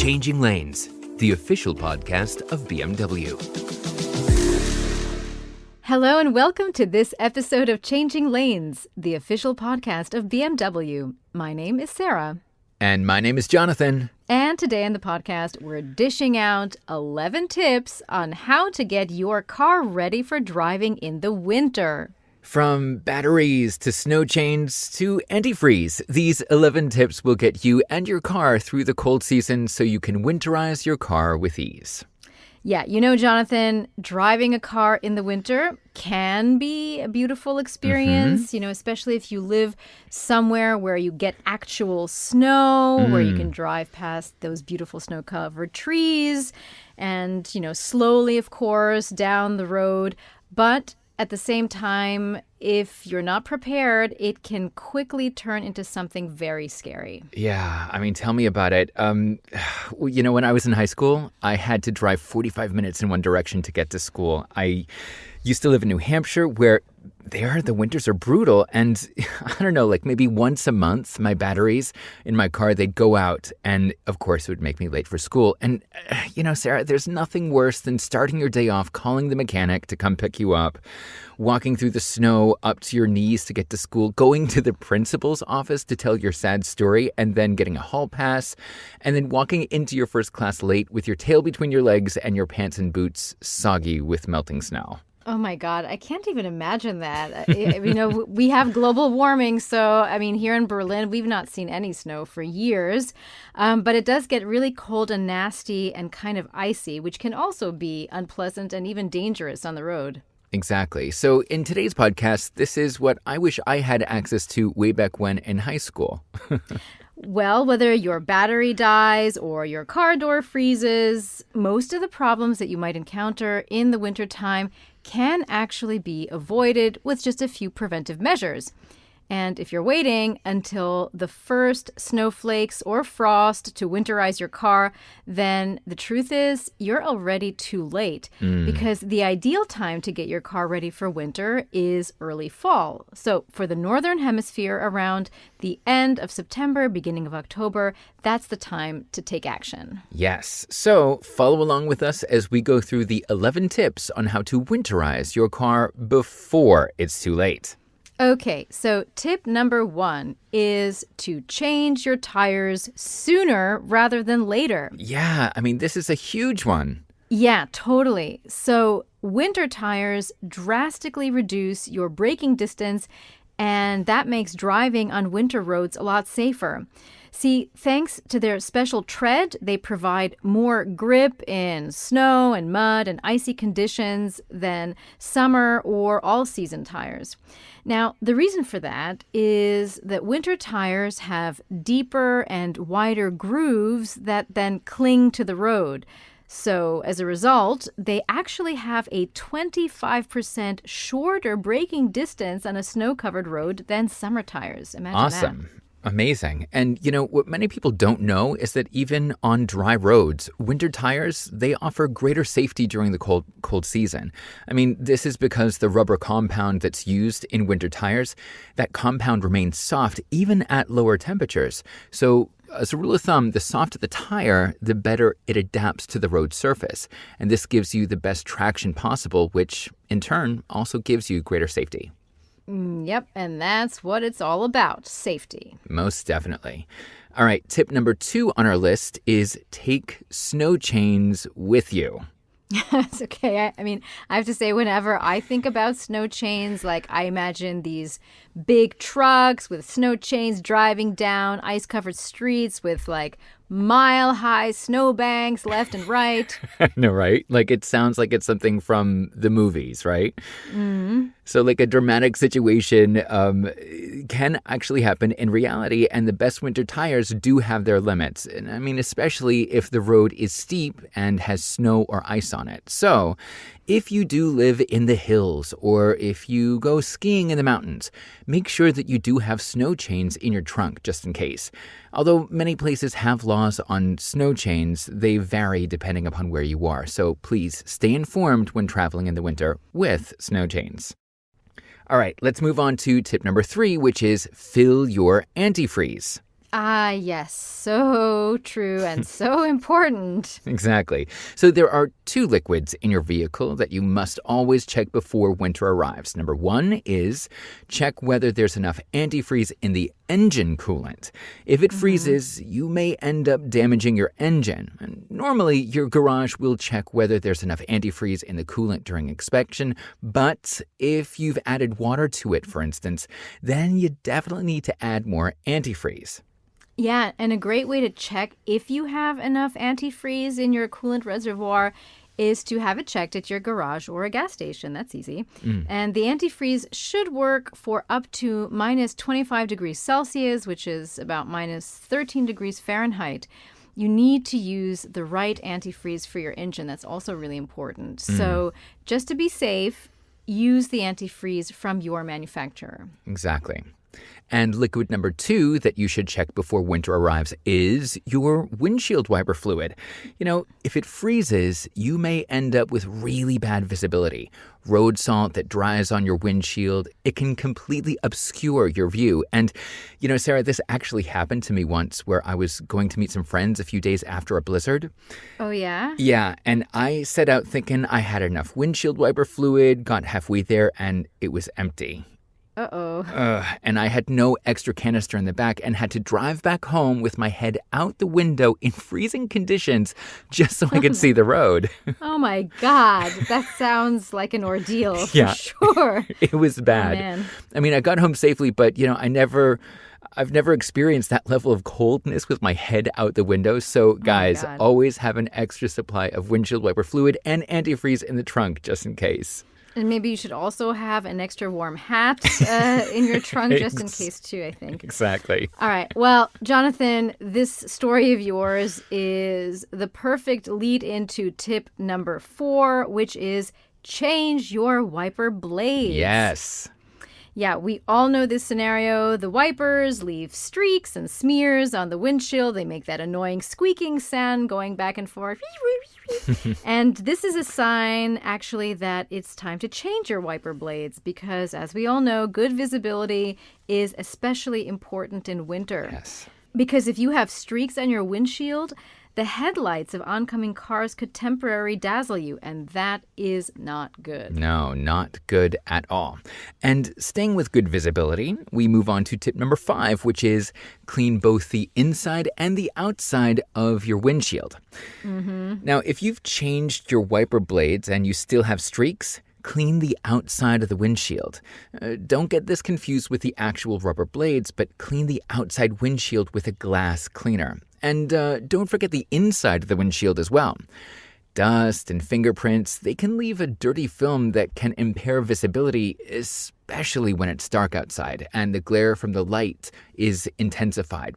Changing Lanes, the official podcast of BMW. Hello and welcome to this episode of Changing Lanes, the official podcast of BMW. My name is Sarah. And my name is Jonathan. And today on the podcast, we're dishing out 11 tips on how to get your car ready for driving in the winter. From batteries to snow chains to antifreeze, these 11 tips will get you and your car through the cold season so you can winterize your car with ease. Yeah, you know, Jonathan, driving a car in the winter can be a beautiful experience, especially if you live somewhere where you get actual snow, where you can drive past those beautiful snow-covered trees and, slowly, of course, down the road. But at the same time, if you're not prepared, it can quickly turn into something very scary. Yeah, tell me about it. When I was in high school, I had to drive 45 minutes in one direction to get to school. I used to live in New Hampshire, where the winters are brutal. And I don't know, maybe once a month, my batteries in my car, they'd go out. And of course, it would make me late for school. And, Sarah, there's nothing worse than starting your day off, calling the mechanic to come pick you up, walking through the snow up to your knees to get to school, going to the principal's office to tell your sad story, and then getting a hall pass, and then walking into your first class late with your tail between your legs and your pants and boots soggy with melting snow. Oh, my God. I can't even imagine that. We have global warming. So, here in Berlin, we've not seen any snow for years. But it does get really cold and nasty and kind of icy, which can also be unpleasant and even dangerous on the road. Exactly. So in today's podcast, this is what I wish I had access to way back when in high school. Well, whether your battery dies or your car door freezes, most of the problems that you might encounter in the wintertime can actually be avoided with just a few preventive measures. And if you're waiting until the first snowflakes or frost to winterize your car, then the truth is you're already too late because the ideal time to get your car ready for winter is early fall. So for the Northern Hemisphere, around the end of September, beginning of October, that's the time to take action. Yes. So follow along with us as we go through the 11 tips on how to winterize your car before it's too late. Okay, so tip number 1 is to change your tires sooner rather than later. Yeah, this is a huge one. Yeah, totally. So winter tires drastically reduce your braking distance, and that makes driving on winter roads a lot safer. See, thanks to their special tread, they provide more grip in snow and mud and icy conditions than summer or all-season tires. Now, the reason for that is that winter tires have deeper and wider grooves that then cling to the road. So as a result, they actually have a 25% shorter braking distance on a snow-covered road than summer tires. Imagine Awesome. that. Amazing. And, what many people don't know is that even on dry roads, winter tires, they offer greater safety during the cold season. This is because the rubber compound that's used in winter tires, that compound remains soft even at lower temperatures. So as a rule of thumb, the softer the tire, the better it adapts to the road surface. And this gives you the best traction possible, which in turn also gives you greater safety. Yep, and that's what it's all about, safety. Most definitely. All right, tip number 2 on our list is take snow chains with you. It's okay. I have to say, whenever I think about snow chains, I imagine these big trucks with snow chains driving down ice-covered streets with mile-high snowbanks left and right. I know, right? It sounds like it's something from the movies, right? Mm-hmm. So a dramatic situation can actually happen in reality, and the best winter tires do have their limits. And especially if the road is steep and has snow or ice on it. So if you do live in the hills or if you go skiing in the mountains, make sure that you do have snow chains in your trunk just in case. Although many places have laws on snow chains, they vary depending upon where you are. So please stay informed when traveling in the winter with snow chains. All right, let's move on to tip number 3, which is fill your antifreeze. Ah, yes. So true and so important. Exactly. So there are two liquids in your vehicle that you must always check before winter arrives. Number one is check whether there's enough antifreeze in the engine coolant. If it freezes, you may end up damaging your engine. And normally, your garage will check whether there's enough antifreeze in the coolant during inspection, but if you've added water to it, for instance, then you definitely need to add more antifreeze. Yeah, and a great way to check if you have enough antifreeze in your coolant reservoir is to have it checked at your garage or a gas station. That's easy. And the antifreeze should work for up to minus 25 degrees Celsius, which is about minus 13 degrees Fahrenheit. You need to use the right antifreeze for your engine. That's also really important. So just to be safe, use the antifreeze from your manufacturer. Exactly. And liquid number two that you should check before winter arrives is your windshield wiper fluid. You know, if it freezes, you may end up with really bad visibility. Road salt that dries on your windshield, it can completely obscure your view. And, you know, Sarah, this actually happened to me once where I was going to meet some friends a few days after a blizzard. Oh, yeah? Yeah, and I set out thinking I had enough windshield wiper fluid, got halfway there, and it was empty. Uh-oh. And I had no extra canister in the back and had to drive back home with my head out the window in freezing conditions just so I could see the road. Oh, my God. That sounds like an ordeal for Yeah. sure. It was bad. Oh, man. I mean, I got home safely, but, you know, I've never experienced that level of coldness with my head out the window. So, guys, God. always have an extra supply of windshield wiper fluid and antifreeze in the trunk just in case. And maybe you should also have an extra warm hat in your trunk just in case, too, I think. Exactly. All right. Well, Jonathan, this story of yours is the perfect lead into tip number 4, which is change your wiper blades. Yes. Yeah, we all know this scenario. The wipers leave streaks and smears on the windshield. They make that annoying squeaking sound going back and forth. And this is a sign, actually, that it's time to change your wiper blades because, as we all know, good visibility is especially important in winter. Yes. Because if you have streaks on your windshield, the headlights of oncoming cars could temporarily dazzle you, and that is not good. No, not good at all. And staying with good visibility, we move on to tip number 5, which is clean both the inside and the outside of your windshield. Now, if you've changed your wiper blades and you still have streaks, clean the outside of the windshield. Don't get this confused with the actual rubber blades, but clean the outside windshield with a glass cleaner. And don't forget the inside of the windshield as well. Dust and fingerprints, they can leave a dirty film that can impair visibility, especially when it's dark outside and the glare from the light is intensified.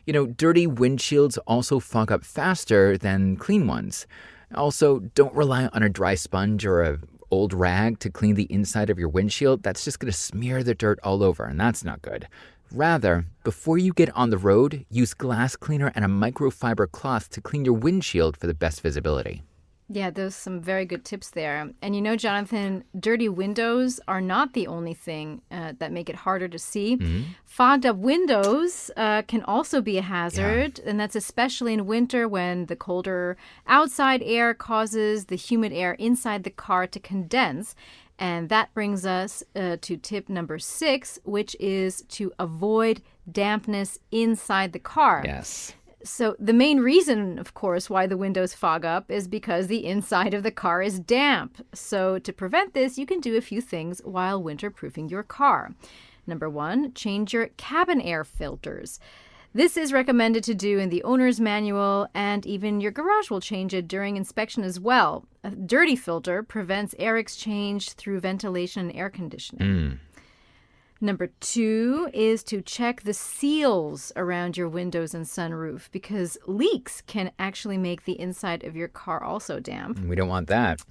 You know, dirty windshields also fog up faster than clean ones. Also, don't rely on a dry sponge or a old rag to clean the inside of your windshield. That's just going to smear the dirt all over, and that's not good. Rather, before you get on the road, use glass cleaner and a microfiber cloth to clean your windshield for the best visibility. Yeah, there's some very good tips there. And you know, Jonathan, dirty windows are not the only thing that make it harder to see. Fogged up windows can also be a hazard, and that's especially in winter when the colder outside air causes the humid air inside the car to condense. And that brings us to tip number 6, which is to avoid dampness inside the car. Yes. So the main reason, of course, why the windows fog up is because the inside of the car is damp. So to prevent this, you can do a few things while winterproofing your car. Number 1, change your cabin air filters. This is recommended to do in the owner's manual, and even your garage will change it during inspection as well. A dirty filter prevents air exchange through ventilation and air conditioning. Number 2 is to check the seals around your windows and sunroof because leaks can actually make the inside of your car also damp. We don't want that.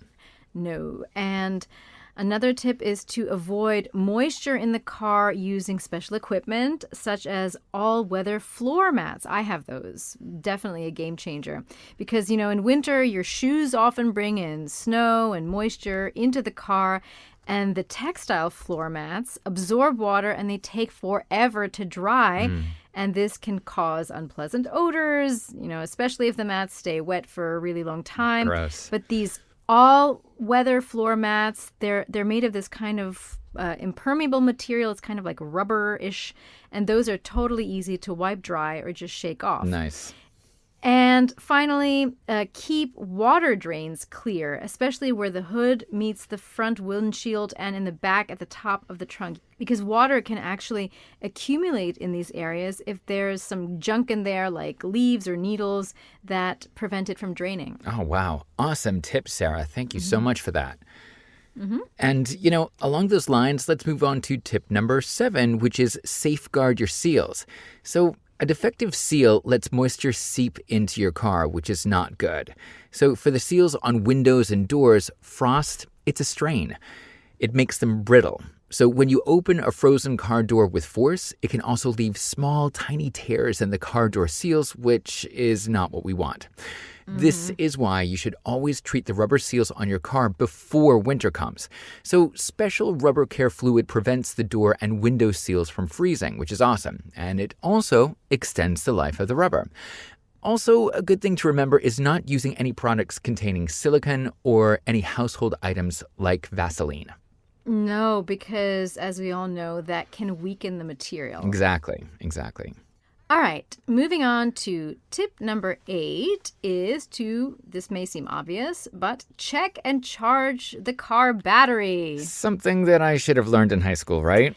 No. And another tip is to avoid moisture in the car using special equipment such as all-weather floor mats. I have those. Definitely a game changer. Because, you know, in winter, your shoes often bring in snow and moisture into the car. And the textile floor mats absorb water and they take forever to dry. And this can cause unpleasant odors, especially if the mats stay wet for a really long time. Gross. But these all-weather floor mats, they're made of this kind of impermeable material. It's kind of like rubber-ish. And those are totally easy to wipe dry or just shake off. Nice. And finally, keep water drains clear, especially where the hood meets the front windshield and in the back at the top of the trunk, because water can actually accumulate in these areas if there's some junk in there, like leaves or needles, that prevent it from draining. Oh, wow. Awesome tip, Sarah. Thank you so much for that. And, along those lines, let's move on to tip number 7, which is safeguard your seals. So a defective seal lets moisture seep into your car, which is not good. So for the seals on windows and doors, frost, it's a strain. It makes them brittle. So when you open a frozen car door with force, it can also leave small, tiny tears in the car door seals, which is not what we want. This is why you should always treat the rubber seals on your car before winter comes. So special rubber care fluid prevents the door and window seals from freezing, which is awesome. And it also extends the life of the rubber. Also, a good thing to remember is not using any products containing silicone or any household items like Vaseline. No, because as we all know, that can weaken the material. Exactly. All right, moving on to tip number 8 is this may seem obvious, but check and charge the car battery. Something that I should have learned in high school, right?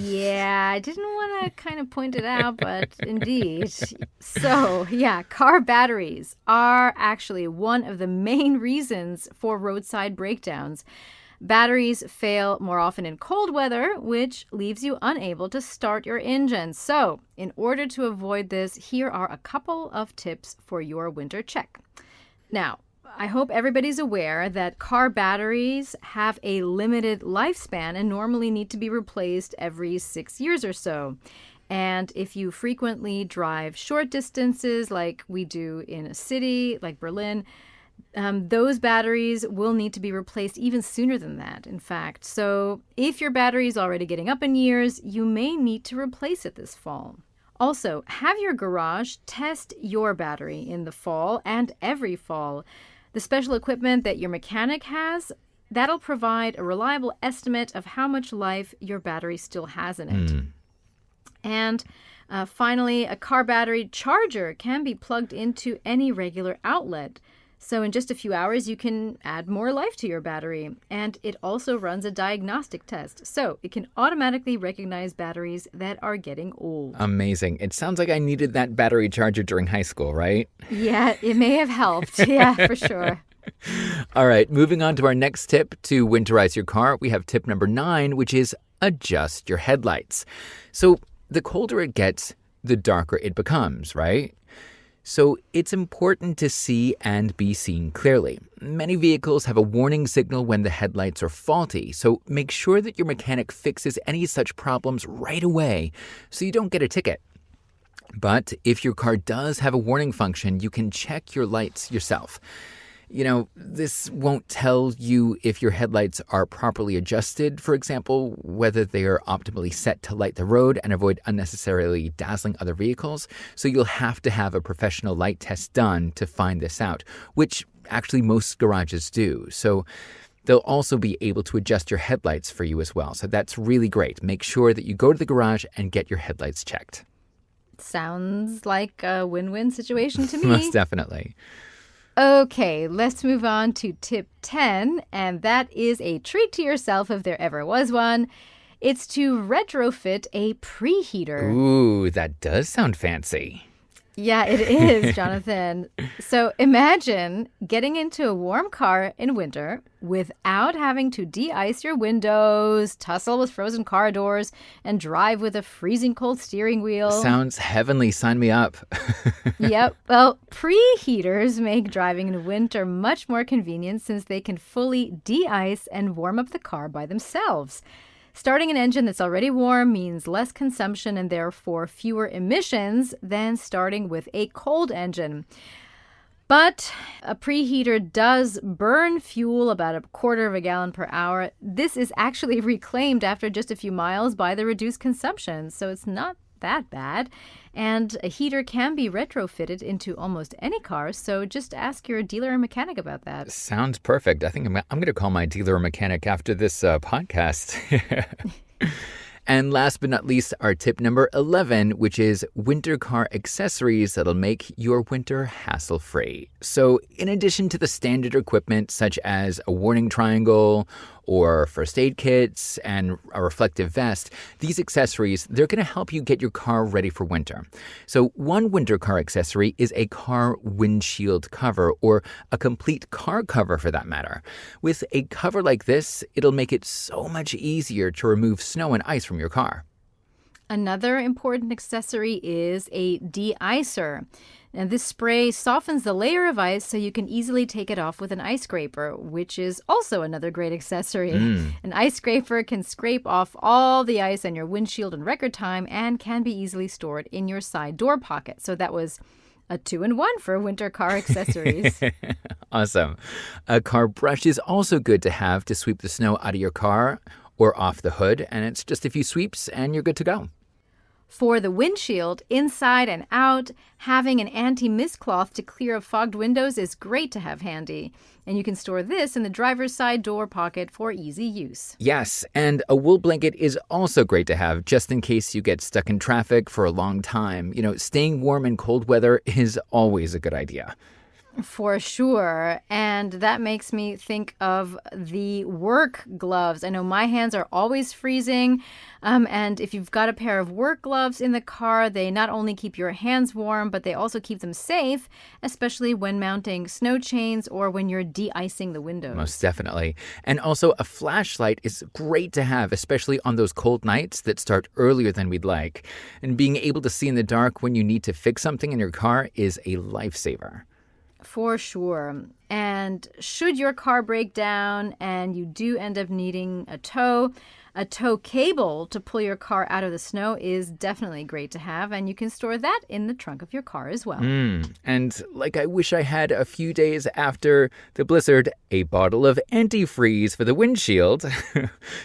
Yeah, I didn't want to kind of point it out, but indeed. So, yeah, car batteries are actually one of the main reasons for roadside breakdowns. Batteries fail more often in cold weather, which leaves you unable to start your engine. So, in order to avoid this, here are a couple of tips for your winter check. Now, I hope everybody's aware that car batteries have a limited lifespan and normally need to be replaced every 6 years or so. And if you frequently drive short distances like we do in a city like Berlin, those batteries will need to be replaced even sooner than that, in fact. So if your battery is already getting up in years, you may need to replace it this fall. Also, have your garage test your battery in the fall and every fall. The special equipment that your mechanic has, that'll provide a reliable estimate of how much life your battery still has in it. And finally, a car battery charger can be plugged into any regular outlet. So in just a few hours, you can add more life to your battery. And it also runs a diagnostic test. So it can automatically recognize batteries that are getting old. Amazing. It sounds like I needed that battery charger during high school, right? Yeah, it may have helped. Yeah, for sure. All right, moving on to our next tip to winterize your car. We have tip number 9, which is adjust your headlights. So the colder it gets, the darker it becomes, right? So it's important to see and be seen clearly. Many vehicles have a warning signal when the headlights are faulty, so make sure that your mechanic fixes any such problems right away so you don't get a ticket. But if your car does have a warning function, you can check your lights yourself. This won't tell you if your headlights are properly adjusted, for example, whether they are optimally set to light the road and avoid unnecessarily dazzling other vehicles. So you'll have to have a professional light test done to find this out, which actually most garages do. So they'll also be able to adjust your headlights for you as well. So that's really great. Make sure that you go to the garage and get your headlights checked. Sounds like a win-win situation to me. Most definitely. Okay, let's move on to tip 10, and that is a treat to yourself if there ever was one. It's to retrofit a preheater. Ooh, that does sound fancy. Yeah, it is, Jonathan. So imagine getting into a warm car in winter without having to de-ice your windows, tussle with frozen car doors, and drive with a freezing cold steering wheel. Sounds heavenly. Sign me up. Yep. Well, preheaters make driving in winter much more convenient since they can fully de-ice and warm up the car by themselves. Starting an engine that's already warm means less consumption and therefore fewer emissions than starting with a cold engine. But a preheater does burn fuel about a quarter of a gallon per hour. This is actually reclaimed after just a few miles by the reduced consumption, so it's not that bad. And a heater can be retrofitted into almost any car, so just ask your dealer or mechanic about that. Sounds perfect. I think I'm going to call my dealer or mechanic after this podcast. And last but not least, our tip number 11, which is winter car accessories that'll make your winter hassle-free. So in addition to the standard equipment such as a warning triangle or first aid kits and a reflective vest, these accessories, they're going to help you get your car ready for winter. So one winter car accessory is a car windshield cover, or a complete car cover for that matter. With a cover like this, it'll make it so much easier to remove snow and ice from your car. Another important accessory is a de-icer. And this spray softens the layer of ice so you can easily take it off with an ice scraper, which is also another great accessory. An ice scraper can scrape off all the ice on your windshield in record time and can be easily stored in your side door pocket. So that was a 2-in-1 for winter car accessories. Awesome. A car brush is also good to have to sweep the snow out of your car or off the hood, and it's just a few sweeps and you're good to go. For the windshield, inside and out, having an anti-mist cloth to clear up fogged windows is great to have handy. And you can store this in the driver's side door pocket for easy use. Yes, and a wool blanket is also great to have just in case you get stuck in traffic for a long time. Staying warm in cold weather is always a good idea. For sure. And that makes me think of the work gloves. I know my hands are always freezing. And if you've got a pair of work gloves in the car, they not only keep your hands warm, but they also keep them safe, especially when mounting snow chains or when you're de-icing the windows. Most definitely. And also a flashlight is great to have, especially on those cold nights that start earlier than we'd like. And being able to see in the dark when you need to fix something in your car is a lifesaver. For sure. And should your car break down and you do end up needing a tow cable to pull your car out of the snow is definitely great to have. And you can store that in the trunk of your car as well. And like I wish I had a few days after the blizzard, a bottle of antifreeze for the windshield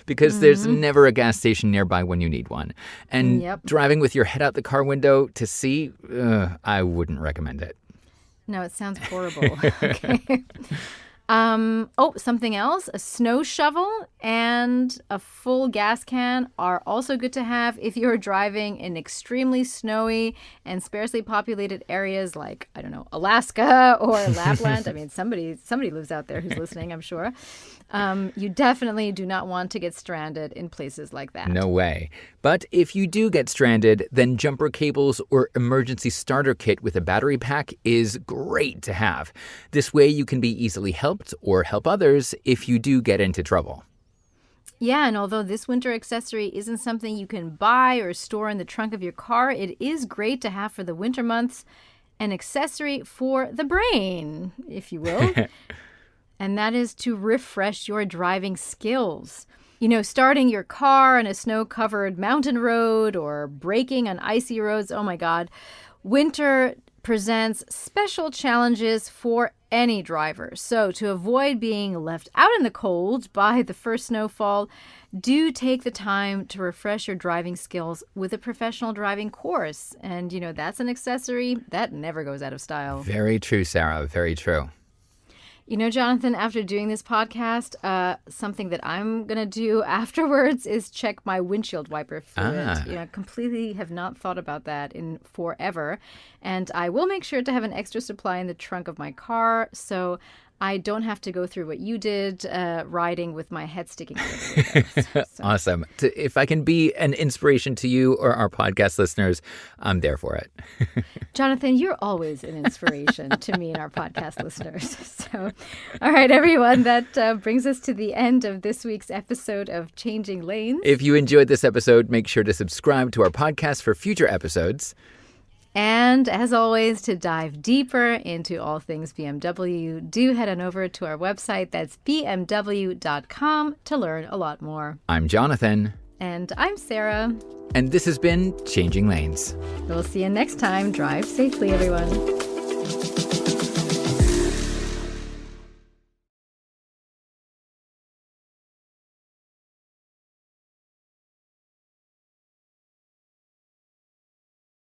because there's never a gas station nearby when you need one. And driving with your head out the car window to see, I wouldn't recommend it. No, it sounds horrible. Okay. Something else. A snow shovel and a full gas can are also good to have if you're driving in extremely snowy and sparsely populated areas like, I don't know, Alaska or Lapland. I mean, somebody lives out there who's listening, I'm sure. You definitely do not want to get stranded in places like that. No way. But if you do get stranded, then jumper cables or emergency starter kit with a battery pack is great to have. This way you can be easily helped or help others if you do get into trouble. Yeah, and although this winter accessory isn't something you can buy or store in the trunk of your car, it is great to have for the winter months. An accessory for the brain, if you will. And that is to refresh your driving skills. Starting your car on a snow-covered mountain road or braking on icy roads, oh my God. Winter presents special challenges for any driver. So to avoid being left out in the cold by the first snowfall, do take the time to refresh your driving skills with a professional driving course. And, that's an accessory that never goes out of style. Very true, Sarah. Very true. Jonathan, after doing this podcast, something that I'm going to do afterwards is check my windshield wiper fluid. Completely have not thought about that in forever. And I will make sure to have an extra supply in the trunk of my car so I don't have to go through what you did riding with my head sticking out of the window. So. Awesome. If I can be an inspiration to you or our podcast listeners, I'm there for it. Jonathan, you're always an inspiration to me and our podcast listeners. So, all right, everyone, that brings us to the end of this week's episode of Changing Lanes. If you enjoyed this episode, make sure to subscribe to our podcast for future episodes. And as always, to dive deeper into all things BMW, do head on over to our website. That's bmw.com to learn a lot more. I'm Jonathan. And I'm Sarah. And this has been Changing Lanes. We'll see you next time. Drive safely, everyone.